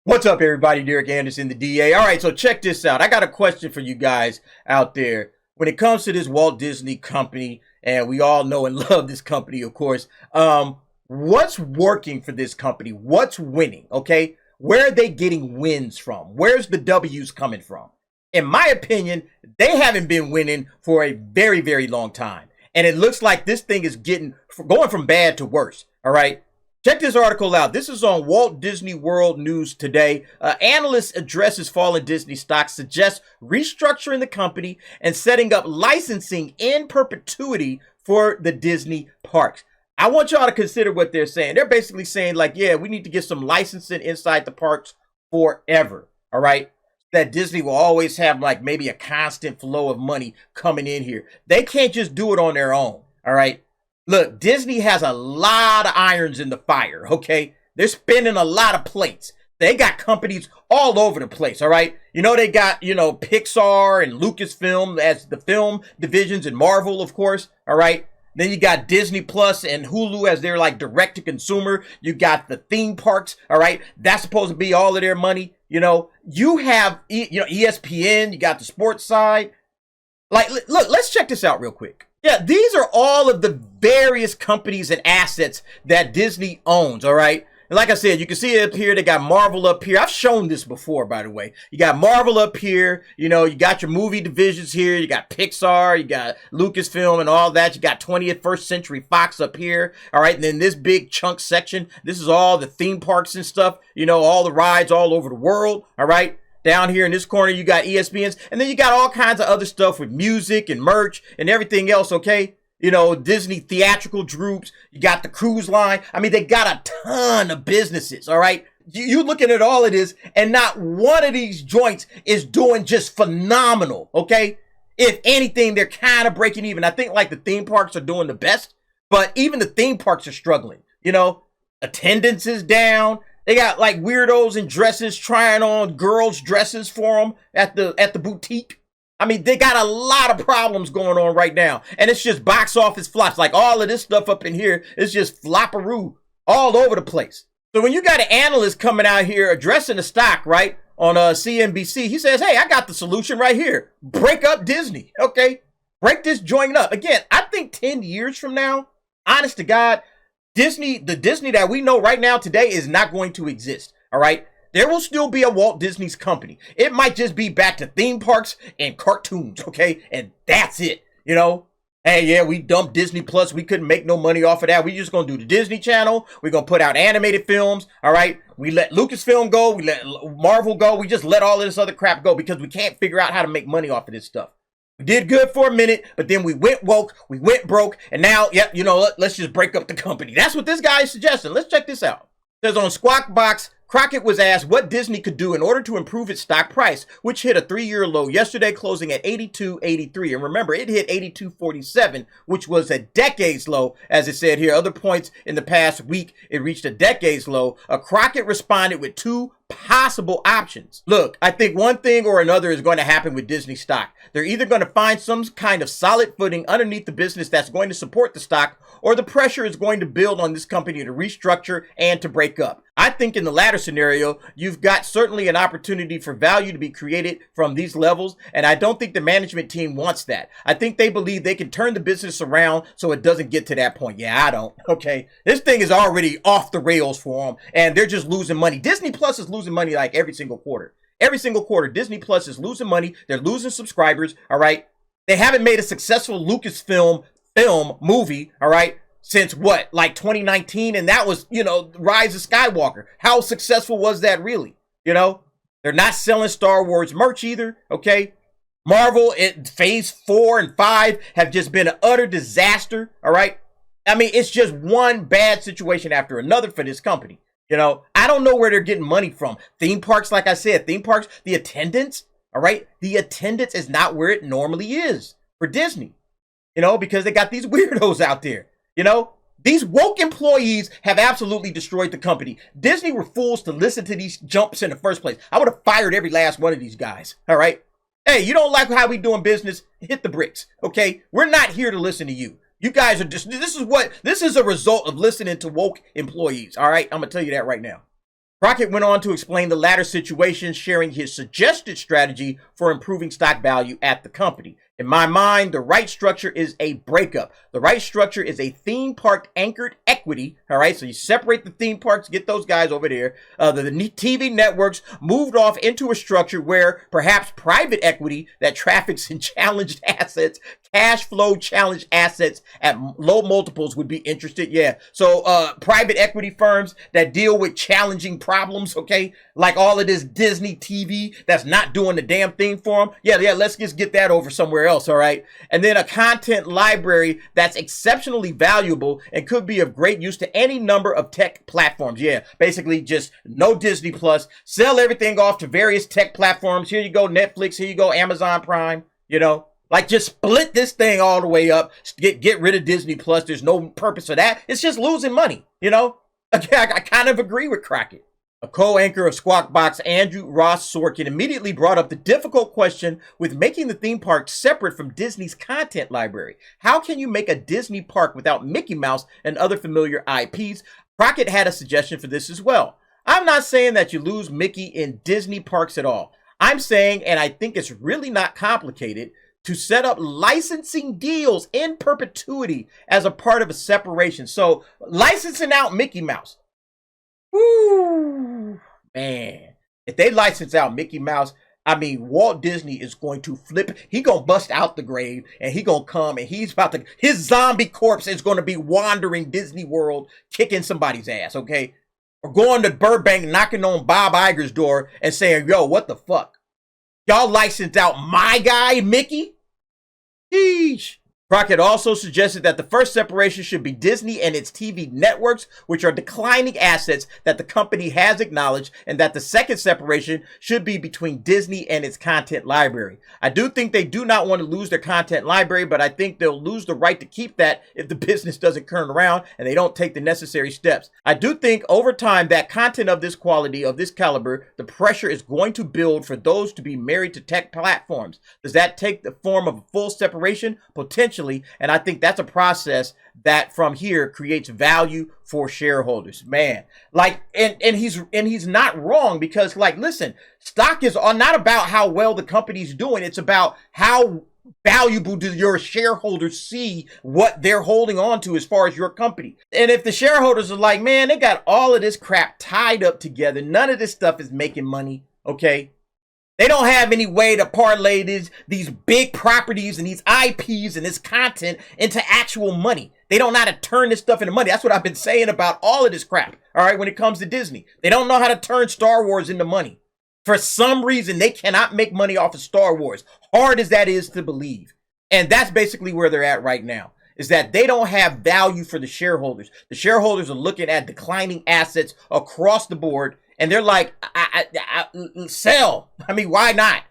What's up, everybody? Derek Anderson, the DA. All right, so check this out. I got a question for you guys out there. When it comes to this Walt Disney Company, and we all know and love this company, of course, what's working for this company? What's winning, okay? Where are they getting wins from? Where's the W's coming from? In my opinion, they haven't been winning for a very, very long time. And it looks like this thing is going from bad to worse, all right? Check this article out. This is on Walt Disney World News today. Analyst addresses fallen Disney stocks, suggests restructuring the company and setting up licensing in perpetuity for the Disney parks. I want y'all to consider what they're saying. They're basically saying, like, yeah, we need to get some licensing inside the parks forever, all right? That Disney will always have, like, maybe a constant flow of money coming in here. They can't just do it on their own, all right? Look, Disney has a lot of irons in the fire, okay? They're spinning a lot of plates. They got companies all over the place, all right? You know, they got, Pixar and Lucasfilm as the film divisions and Marvel, of course, all right? Then you got Disney Plus and Hulu as their, like, direct-to-consumer. You got the theme parks, all right? That's supposed to be all of their money, You have, ESPN, you got the sports side. Like, look, let's check this out real quick. Yeah, these are all of the various companies and assets that Disney owns, all right? And like I said, you can see it up here. They got Marvel up here. I've shown this before, by the way. You got Marvel up here. You got your movie divisions here. You got Pixar. You got Lucasfilm and all that. You got 21st Century Fox up here, all right? And then this big chunk section, this is all the theme parks and stuff, all the rides all over the world, all right? Down here in this corner, you got ESPNs, and then you got all kinds of other stuff with music and merch and everything else, okay? Disney theatrical groups, you got the cruise line. I mean, they got a ton of businesses, all right? You looking at all of this, and not one of these joints is doing just phenomenal, okay? If anything, they're kind of breaking even. I think, like, the theme parks are doing the best, but even the theme parks are struggling, Attendance is down. They got, like, weirdos in dresses trying on girls' dresses for them at the boutique. I mean, they got a lot of problems going on right now. And it's just box office flops. Like, all of this stuff up in here is just flopperoo all over the place. So when you got an analyst coming out here addressing the stock, right, on CNBC, he says, hey, I got the solution right here. Break up Disney, okay? Break this joint up. Again, I think 10 years from now, honest to God, the Disney that we know right now today is not going to exist, all right? There will still be a Walt Disney's Company. It might just be back to theme parks and cartoons, okay? And that's it, Hey, yeah, we dumped Disney Plus. We couldn't make no money off of that. We just going to do the Disney Channel. We're going to put out animated films, all right? We let Lucasfilm go. We let Marvel go. We just let all of this other crap go because we can't figure out how to make money off of this stuff. We did good for a minute, but then we went woke, we went broke, and now, yep, let's just break up the company. That's what this guy is suggesting. Let's check this out. It says on Squawk Box, Crockett was asked what Disney could do in order to improve its stock price, which hit a 3-year low yesterday, closing at $82.83. And remember, it hit $82.47, which was a decade's low, as it said here. Other points in the past week, it reached a decade's low. Crockett responded with two possible options. Look, I think one thing or another is going to happen with Disney stock. They're either going to find some kind of solid footing underneath the business that's going to support the stock, or the pressure is going to build on this company to restructure and to break up. I think in the latter scenario, you've got certainly an opportunity for value to be created from these levels, and I don't think the management team wants that. I think they believe they can turn the business around so it doesn't get to that point. Yeah, I don't. Okay, this thing is already off the rails for them, and they're just losing money. Disney Plus is losing money like every single quarter. Every single quarter, Disney Plus is losing money. They're losing subscribers, all right? They haven't made a successful Lucasfilm movie, all right, since what, like 2019? And that was, Rise of Skywalker. How successful was that really? They're not selling Star Wars merch either, okay? Marvel, phase 4 and 5 have just been an utter disaster, all right? I mean, it's just one bad situation after another for this company. I don't know where they're getting money from. Theme parks, like I said, the attendance, all right? The attendance is not where it normally is for Disney, because they got these weirdos out there, These woke employees have absolutely destroyed the company. Disney were fools to listen to these jumps in the first place. I would have fired every last one of these guys, all right? Hey, you don't like how we doing business? Hit the bricks, okay? We're not here to listen to you. You guys are just, this is a result of listening to woke employees, all right? I'm going to tell you that right now. Crockett went on to explain the latter situation, sharing his suggested strategy for improving stock value at the company. In my mind, the right structure is a breakup. The right structure is a theme park anchored equity. All right. So you separate the theme parks, get those guys over there. The TV networks moved off into a structure where perhaps private equity that traffics in challenged assets, cash flow challenged assets at low multiples would be interested. Yeah. So private equity firms that deal with challenging problems. Okay. Like all of this Disney TV that's not doing the damn thing for them. Yeah. Let's just get that over somewhere else. All right. And then a content library that's exceptionally valuable and could be of great use to any number of tech platforms. Yeah. Basically just no Disney Plus, sell everything off to various tech platforms. Here you go, Netflix. Here you go, Amazon Prime, like just split this thing all the way up, get rid of Disney Plus. There's no purpose for that. It's just losing money. I kind of agree with Crockett. A co-anchor of Squawk Box, Andrew Ross Sorkin, immediately brought up the difficult question with making the theme park separate from Disney's content library. How can you make a Disney park without Mickey Mouse and other familiar IPs? Crockett had a suggestion for this as well. I'm not saying that you lose Mickey in Disney parks at all. I'm saying, and I think it's really not complicated, to set up licensing deals in perpetuity as a part of a separation. So licensing out Mickey Mouse. Woo, man. If they license out Mickey Mouse, Walt Disney is going to flip. He gonna bust out the grave and he gonna come and his zombie corpse is gonna be wandering Disney World, kicking somebody's ass, okay? Or going to Burbank, knocking on Bob Iger's door and saying, yo, what the fuck? Y'all licensed out my guy, Mickey? Sheesh. Crockett also suggested that the first separation should be Disney and its TV networks, which are declining assets that the company has acknowledged, and that the second separation should be between Disney and its content library. I do think they do not want to lose their content library, but I think they'll lose the right to keep that if the business doesn't turn around and they don't take the necessary steps. I do think over time that content of this quality, of this caliber, the pressure is going to build for those to be married to tech platforms. Does that take the form of a full separation? Potentially. And I think that's a process that from here creates value for shareholders, man. And he's not wrong, because listen, stock is not about how well the company's doing. It's about how valuable do your shareholders see what they're holding on to as far as your company. And if the shareholders are like, man, they got all of this crap tied up together, none of this stuff is making money, okay? They don't have any way to parlay these big properties and these IPs and this content into actual money. They don't know how to turn this stuff into money. That's what I've been saying about all of this crap, all right, when it comes to Disney. They don't know how to turn Star Wars into money. For some reason, they cannot make money off of Star Wars, hard as that is to believe. And that's basically where they're at right now, is that they don't have value for the shareholders. The shareholders are looking at declining assets across the board, and they're like, sell. Why not?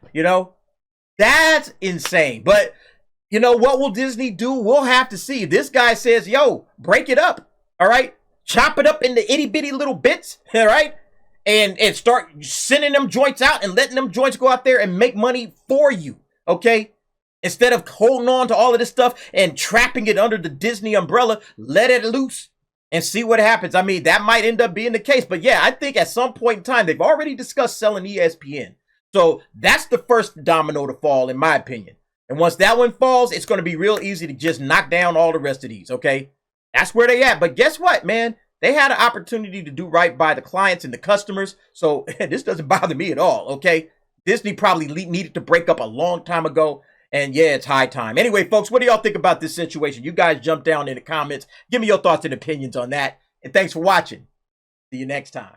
That's insane. But, what will Disney do? We'll have to see. This guy says, yo, break it up. All right. Chop it up into itty bitty little bits. All right. And start sending them joints out and letting them joints go out there and make money for you. Okay. Instead of holding on to all of this stuff and trapping it under the Disney umbrella, let it loose and see what happens. That might end up being the case. But yeah, I think at some point in time, they've already discussed selling ESPN. So that's the first domino to fall, in my opinion. And once that one falls, it's going to be real easy to just knock down all the rest of these, okay? That's where they at. But guess what, man? They had an opportunity to do right by the clients and the customers. So this doesn't bother me at all, okay? Disney probably needed to break up a long time ago. And yeah, it's high time. Anyway, folks, what do y'all think about this situation? You guys jump down in the comments. Give me your thoughts and opinions on that. And thanks for watching. See you next time.